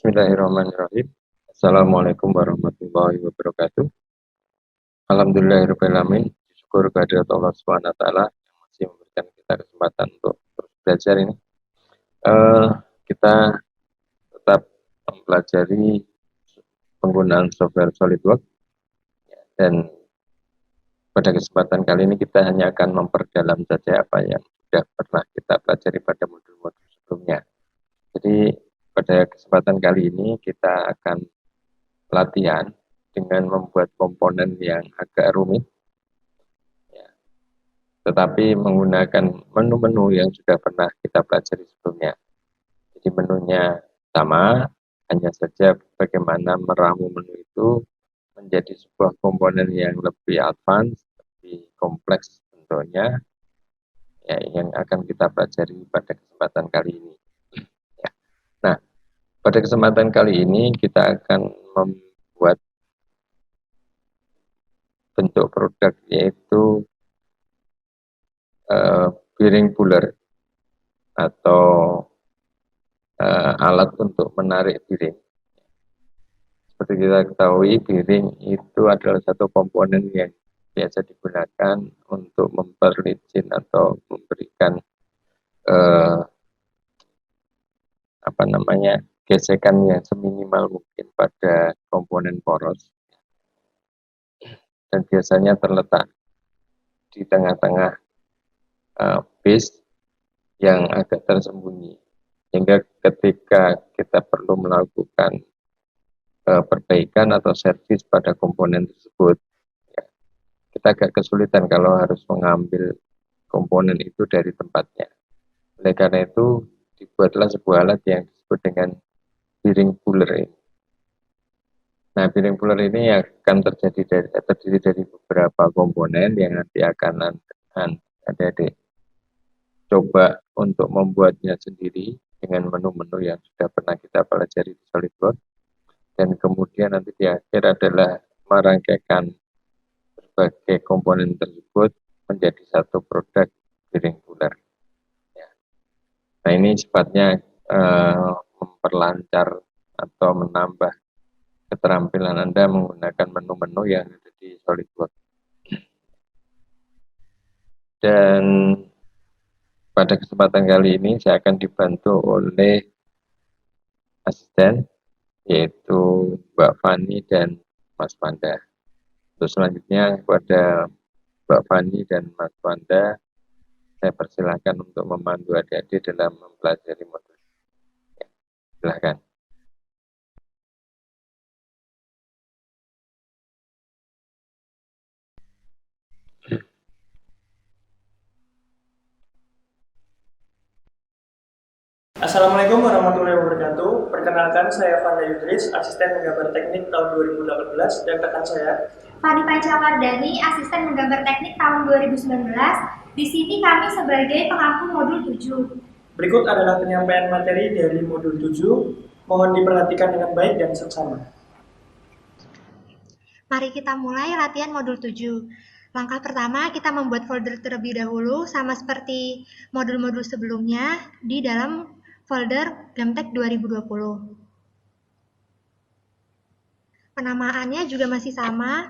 Bismillahirrahmanirrahim. Assalamualaikum warahmatullahi wabarakatuh. Alhamdulillahirabbil alamin. Syukur kehadirat Allah Subhanahu wa taala yang masih memberikan kita kesempatan untuk terus belajar ini. Kita tetap mempelajari penggunaan software SolidWorks dan pada kesempatan kali ini kita hanya akan memperdalam saja apa yang sudah pernah kita pelajari pada modul-modul sebelumnya. Jadi pada kesempatan kali ini kita akan latihan dengan membuat komponen yang agak rumit, ya, tetapi menggunakan menu-menu yang sudah pernah kita pelajari sebelumnya. Jadi menunya sama, hanya saja bagaimana meramu menu itu menjadi sebuah komponen yang lebih advance, lebih kompleks bentuknya, ya, yang akan kita pelajari pada kesempatan kali ini. Ya. Nah, pada kesempatan kali ini kita akan membuat bentuk produk yaitu bearing puller atau alat untuk menarik bearing. Seperti kita ketahui, bearing itu adalah satu komponen yang biasa digunakan untuk memperlicin atau memberikan gesekan yang seminimal mungkin pada komponen poros, dan biasanya terletak di tengah-tengah base yang agak tersembunyi, sehingga ketika kita perlu melakukan perbaikan atau servis pada komponen tersebut, ya, kita agak kesulitan kalau harus mengambil komponen itu dari tempatnya. Oleh karena itu dibuatlah sebuah alat yang disebut dengan bearing puller ini. Nah, bearing puller ini akan terdiri dari beberapa komponen yang nanti akan adik-adik coba untuk membuatnya sendiri dengan menu-menu yang sudah pernah kita pelajari di SolidWorks, dan kemudian nanti di akhir adalah merangkaikan berbagai komponen tersebut menjadi satu produk bearing puller. Ya. Nah, ini sifatnya memperlancar atau menambah keterampilan Anda menggunakan menu-menu yang ada di SolidWorks. Dan pada kesempatan kali ini saya akan dibantu oleh asisten, yaitu Mbak Fani dan Mas Panda. Untuk selanjutnya kepada Mbak Fani dan Mas Panda, saya persilahkan untuk memandu adik-adik dalam mempelajari modul. Ya, silahkan. Assalamualaikum warahmatullahi wabarakatuh. Perkenalkan, saya Fanda Yudris, asisten menggambar teknik tahun 2018, dan rekan saya Fani Pancawardani, asisten menggambar teknik tahun 2019. Di sini kami sebagai pengampu modul 7. Berikut adalah penyampaian materi dari modul 7. Mohon diperhatikan dengan baik dan seksama. Mari kita mulai latihan modul 7. Langkah pertama, kita membuat folder terlebih dahulu, sama seperti modul-modul sebelumnya, di dalam folder Gamtek 2020. Penamaannya juga masih sama.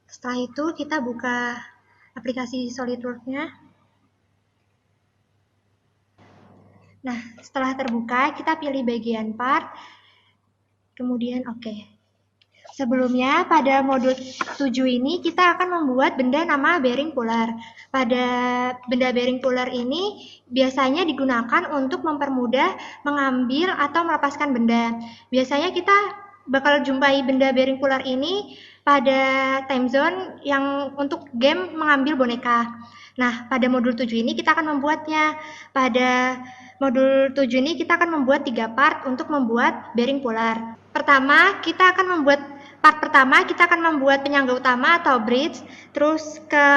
Setelah itu kita buka aplikasi SolidWorks-nya. Nah, setelah terbuka, kita pilih bagian part, kemudian oke. Sebelumnya, pada modul 7 ini kita akan membuat benda nama bearing puller. Pada benda bearing puller ini biasanya digunakan untuk mempermudah mengambil atau melepaskan benda. Biasanya kita bakal jumpai benda bearing puller ini pada time zone yang untuk game mengambil boneka. Nah, pada modul 7 ini kita akan membuatnya pada modul 7 ini kita akan membuat 3 part untuk membuat bearing polar. Pertama, kita akan membuat penyangga utama atau bridge. Terus ke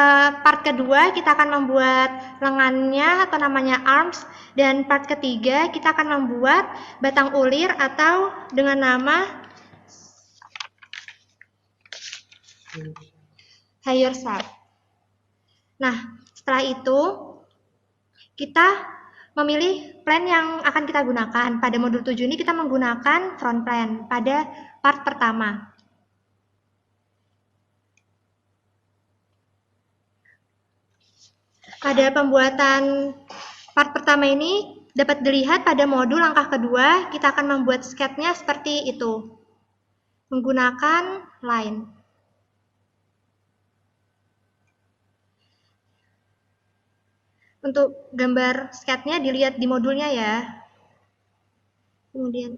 part kedua kita akan membuat lengannya atau namanya arms. Dan part ketiga kita akan membuat batang ulir atau dengan nama higher shaft. Nah, setelah itu kita memilih plan yang akan kita gunakan. Pada modul 7 ini kita menggunakan front plan pada part pertama. Pada pembuatan part pertama ini dapat dilihat pada modul langkah kedua, kita akan membuat sketnya seperti itu. Menggunakan line. Untuk gambar sketnya dilihat di modulnya ya. Kemudian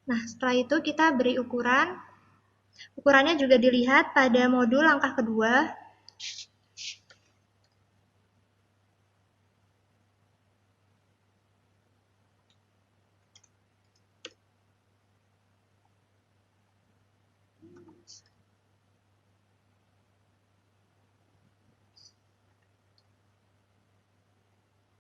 nah, setelah itu kita beri ukuran. Ukurannya juga dilihat pada modul langkah kedua.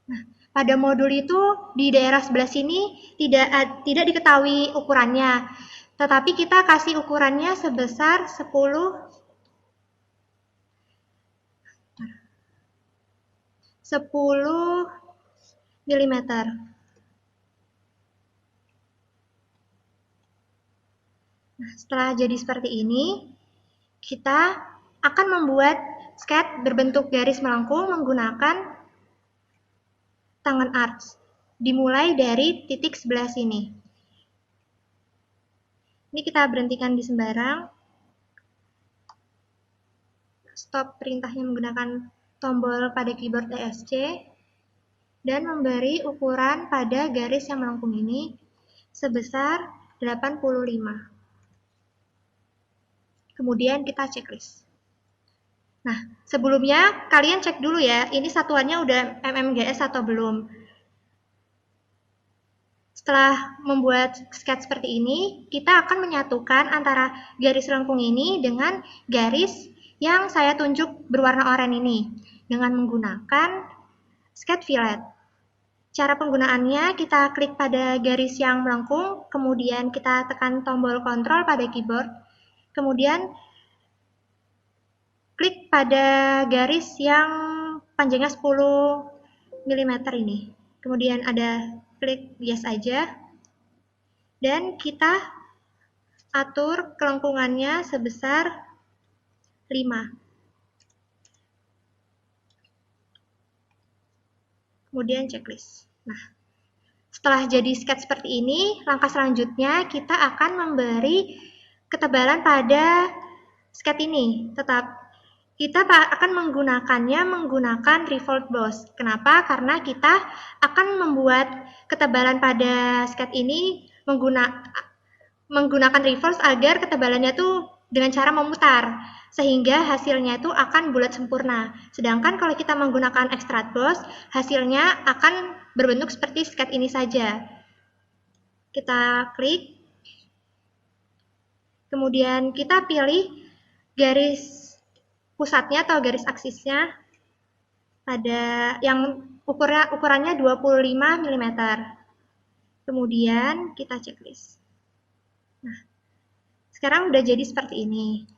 Nah, pada modul itu di daerah sebelah sini tidak diketahui ukurannya, tetapi kita kasih ukurannya sebesar 10 mm. Nah, setelah jadi seperti ini, kita akan membuat sketch berbentuk garis melengkung menggunakan tangan arch, dimulai dari titik sebelah sini. Ini kita berhentikan di sembarang. Stop perintahnya menggunakan tombol pada keyboard ESC. Dan memberi ukuran pada garis yang melengkung ini sebesar 85. Kemudian kita checklist. Nah, sebelumnya kalian cek dulu ya, ini satuannya udah mmgs atau belum. Setelah membuat sketch seperti ini, kita akan menyatukan antara garis lengkung ini dengan garis yang saya tunjuk berwarna oranye ini dengan menggunakan sketch fillet. Cara penggunaannya, kita klik pada garis yang melengkung, kemudian kita tekan tombol kontrol pada keyboard, kemudian klik pada garis yang panjangnya 10 mm ini. Kemudian ada klik yes aja. Dan kita atur kelengkungannya sebesar 5. Kemudian checklist. Nah, setelah jadi sketch seperti ini, langkah selanjutnya kita akan memberi ketebalan pada sketch ini. Kita akan menggunakannya menggunakan revolve boss. Kenapa? Karena kita akan membuat ketebalan pada sketch ini menggunakan revolve agar ketebalannya tuh dengan cara memutar, sehingga hasilnya itu akan bulat sempurna. Sedangkan kalau kita menggunakan extrude boss, hasilnya akan berbentuk seperti sketch ini saja. Kita klik, kemudian kita pilih garis pusatnya atau garis aksisnya pada yang ukurannya 25 mm. Kemudian kita checklist. Nah, sekarang udah jadi seperti ini.